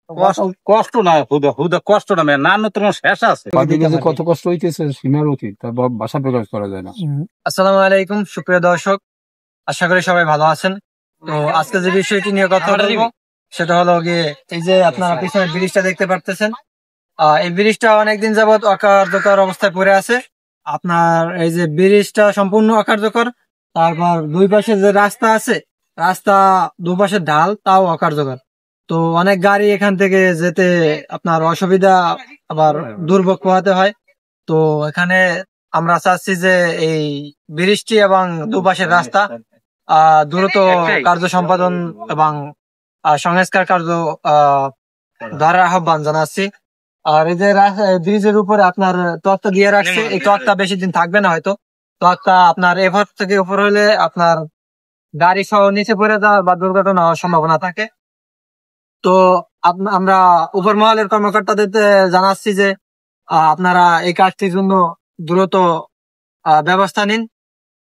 কষ্ট না হুদা হুদা কষ্ট না না তোমার শেষ আছে কত কষ্ট হইতেছে সীমার অতীত ভাষা প্রকাশ করা যায় না। আসসালামু আলাইকুম সুপ্রিয় দর্শক, আশা করি সবাই ভালো আছেন। তো আজকে যে বিষয়টি নিয়ে কথা বলবো সেটা হলো গিয়ে এই যে আপনারা পিছনে ব্রিজটা দেখতে পারতেছেন, এই ব্রিজটা অনেকদিন যাবত অকার্যকর অবস্থায় পড়ে আছে। আপনার এই যে ব্রিজটা সম্পূর্ণ অকার্যকর, তারপর দুই পাশে যে রাস্তা আছে, রাস্তা দুপাশে ঢাল তাও অকার্যকর। তো অনেক গাড়ি এখান থেকে যেতে আপনার অসুবিধা, আবার দুর্ভোগ পোহাতে হয়। তো এখানে আমরা চাচ্ছি যে এই ব্রিজটি এবং দুপাশের রাস্তা দ্রুত কার্য সম্পাদন এবং সংস্কার কার্য ধরার আহ্বান জানাচ্ছি। আর এই যে ব্রিজের উপরে আপনার তক্তা দিয়ে রাখছে, এই তক্তা বেশি দিন থাকবে না হয়তো। তক্তা আপনার এভার থেকে উপর হলে আপনার গাড়ি সহ নিচে পড়ে যাওয়ার বা দুর্ঘটনা হওয়ার সম্ভাবনা থাকে। তো আমরা উপর মহলের কর্মকর্তাদের জানাচ্ছি যে আপনারা এই কাজটির জন্য দ্রুত ব্যবস্থা নিন।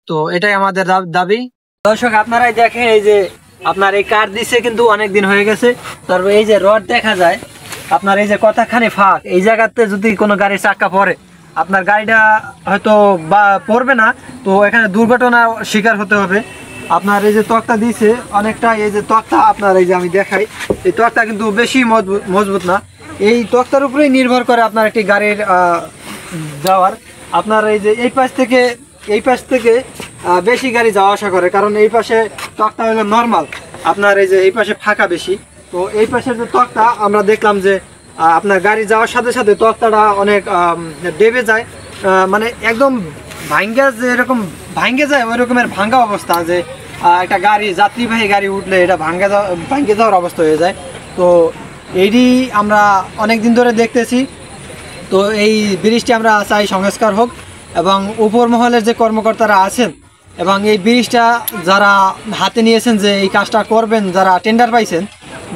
তো এটাই আমাদের দাবি। দর্শক আপনারাই দেখেন, এই যে আপনার এই কাঠ দিচ্ছে কিন্তু অনেক দিন হয়ে গেছে। তারপর এই যে রড দেখা যায়, আপনার এই যে কতখানি ফাঁক, এই জায়গাতে যদি কোনো গাড়ির চাক্কা পড়ে আপনার গাড়িটা হয়তো বা পড়বে না, তো এখানে দুর্ঘটনার শিকার হতে হবে। আপনার এই যে তক্তা দিয়েছে অনেকটা, এই যে তক্তা আপনার এই যে আমি দেখাই, এই তক্তা কিন্তু বেশি মজবুত না। এই তক্তার উপরেই নির্ভর করে আপনার একটি গাড়ির যাওয়ার। আপনার এই যে এই পাশ থেকে বেশি গাড়ি যাওয়া আসা করে, কারণ এই পাশে তক্তা হলো নর্মাল, আপনার এই যে এই পাশে ফাঁকা বেশি। তো এই পাশের যে তক্তা আমরা দেখলাম যে আপনার গাড়ি যাওয়ার সাথে সাথে তক্তাটা অনেক দেবে যায়, মানে একদম যেরকম ভাঙ্গে যায় ওই রকমের ভাঙ্গা অবস্থা, যে একটা গাড়ি যাত্রীবাহী গাড়ি উঠলে এটা ভাঙ্গে যাওয়ার অবস্থা হয়ে যায়। তো এইটি আমরা অনেক দিন ধরে দেখতেছি। তো এই ব্রিজটি আমরা চাই সংস্কার হোক, এবং উপর মহলের যে কর্মকর্তারা আছেন এবং এই ব্রিজটা যারা হাতে নিয়েছেন যে এই কাজটা করবেন, যারা টেন্ডার পাইছেন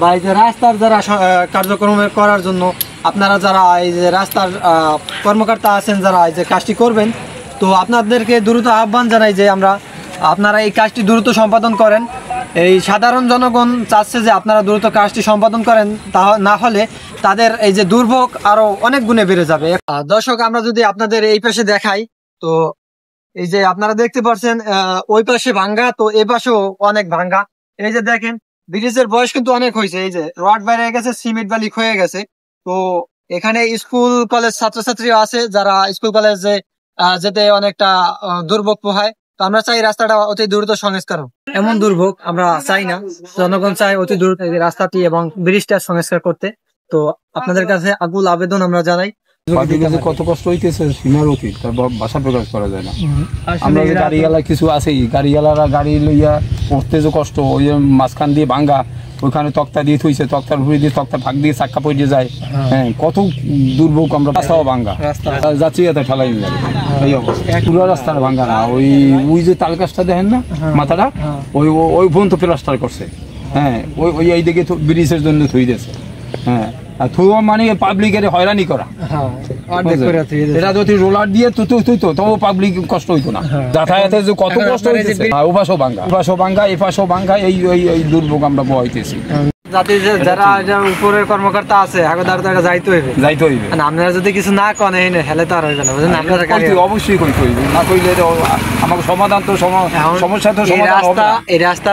বা এই যে রাস্তার যারা কার্যক্রম করার জন্য আপনারা যারা এই যে রাস্তার কর্মকর্তা আছেন যারা এই যে কাজটি করবেন, তো আপনাদেরকে দ্রুত আহ্বান জানাই যে আপনারা এই কাজটি দ্রুত সম্পাদন করেন। এই সাধারণ জনগণ চাচ্ছে যে আপনারা দ্রুত কাজটি সম্পাদন করেন, তা না হলে তাদের এই যে দুর্ভোগ আরো অনেক গুণে বেড়ে যাবে। দর্শক আমরা যদি আপনাদের এই পাশে দেখাই, তো এই যে আপনারা দেখতে পাচ্ছেন ওই পাশে ভাঙ্গা, তো এই পাশেও অনেক ভাঙ্গা। এই যে দেখেন ব্রিজের বয়স কিন্তু অনেক হয়েছে, এই যে রড বাইরে গেছে, সিমেন্ট বালি ক্ষয়ে গেছে। তো এখানে স্কুল কলেজ ছাত্রছাত্রী আছে যারা স্কুল কলেজে যেতে অনেকটা দুর্ভোগ পোহায়। তো আমরা চাই রাস্তাটা অতি দ্রুত সংস্কার হোক, এমন দুর্ভোগ আমরা চাই না। জনগণ চাই অতি দ্রুত রাস্তাটি এবং ব্রিজটা সংস্কার করতে। তো আপনাদের কাছে আকুল আবেদন আমরা জানাই। কত কষ্ট হইতেছে সীমার অতীত ভাষা প্রকাশ করা যায় না। আমরা যে গাড়িওয়ালা কিছু আছেই, গাড়িওয়ালারা গাড়ি লইয়া উঠতে যে কষ্ট, ওই মাঝখান দিয়ে ভাঙ্গা, ওইখানে তক্তা দিয়ে থইছে, তক্তার উপরে দিয়ে তক্তা ফাঁক দিয়ে চাক্কা পড়ে যায়। হ্যাঁ, কত দুর্ভোগ। আমরা রাস্তাও ভাঙ্গা, যাচ্ছি এতে ঠেলাই নিয়ে যাবে এই অবস্থা। পুরো রাস্তার ভাঙ্গা না, ওই যে তাল গাছটা দেখেন না মাথাটা, ওই পর্যন্ত প্লাস্টার করছে। হ্যাঁ, ওই এইদিকে ব্রিজের জন্য থই দিয়েছে। হ্যাঁ, মানে পাবলিকের হয়রানি করা। এটা যদি রোলার দিয়ে তুইতো তবু পাবলিক কষ্ট হইতো না। যাতায়াতে যে কত কষ্ট হইতেছে, ওপাশও ভাঙ্গা এপাশও ভাঙ্গা, এই দুর্ভোগ আমরা বহাইতেছি। যারা উপরের কর্মকর্তা আছে যাইতে হইবে। আপনারা যদি কিছু না করেন হেলে তো আর হইবে না, বুঝলেন? অবশ্যই কইতে হইবে, না কইলে আমাকে সমাধান তো সমস্যা তো সমাধান হবে না। এই রাস্তা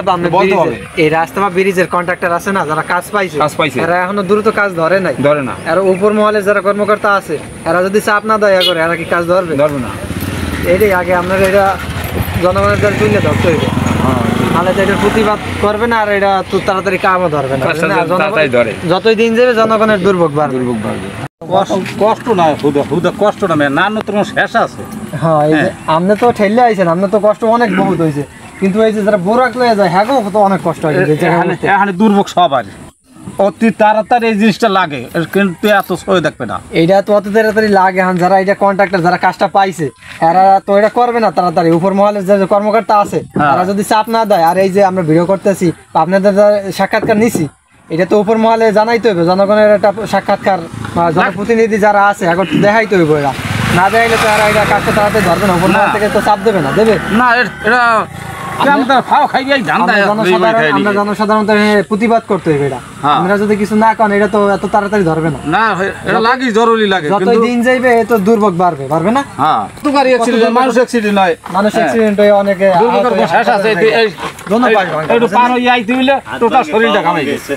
এই রাস্তা বা ব্রিজের কন্ট্রাক্টর আছে না, যারা কাজ পাইছে এরা এখনো দ্রুত কাজ ধরে না। আর উপর মহলে যারা কর্মকর্তা আছে এরা যদি চাপ না দয়া করে, এরা কি কাজ ধরবে না? এটাই আগে আপনার এটা জনগণের দ্বারা তুলে ধরতে হইবে, নাহলে তো এটার প্রতিবাদ করবে না, আর এটা তো তাড়াতাড়ি কামও ধরবে না। যতই দিন যাবে জনগণের দুর্ভোগ বাড়বে। কষ্ট না হুদা কষ্ট না না তোমার শেষ আছে। হ্যাঁ, এই যে আপনি তো ঠেলে আইছেন, আপনার তো কষ্ট অনেক বহুত হয়েছে, কিন্তু এই যে যারা বোরাক লয়ে যায় হ্যাঁ তো অনেক কষ্ট হয়। এখানে দুর্ভোগ সবার অতি তাড়াতাড়ি এই জিনিসটা লাগে, কিন্তু এত সহ্য দেখবে না। এইটা তো অত তাড়াতাড়ি লাগে, যারা এটা কন্ট্রাক্টর যারা কাজটা পাইছে এরা তো এটা করবে না তাড়াতাড়ি। উপর মহলের যে কর্মকর্তা আছে তারা যদি চাপ না দেয়, আর এই যে আমরা ভিডিও করতেছি আপনাদের সাক্ষাৎকার নিছি, এটা তো উপর মহলে জানাইতে হইবে। জনগণের একটা সাক্ষাৎকার জনপ্রতিনিধি যারা আছে এখন দেখাইতে হইব, এরা না দেখাইলে তো এরা এটা কাজটা তাড়াতাড়ি ধরবে না। উপর মহল থেকে তো চাপ দেবে না, দেবে না। এটা আমরা খাও খাই এই ধান্দা আমরা জনসাধারণত প্রতিবাদ করতে হবে এটা। হ্যাঁ। আমরা যদি কিছু না করেন এটা তো এত তাড়াতাড়ি ধরবে না। না এটা লাগি জরুরি লাগে যতই কিন্তু দিন যাইবে এত দুর্ভোগ বাড়বে না? হ্যাঁ তো গাড়ি অ্যাক্সিডেন্ট মানুষ অ্যাক্সিডেন্ট হয় মানুষ অ্যাক্সিডেন্ট হয়ে অনেকে দুর্ঘটনা শেষ আছে এই ধন্যবাদ। একটু পার হয়ে আইতে হইলে টোটাল শরীরটা কামাই গেছে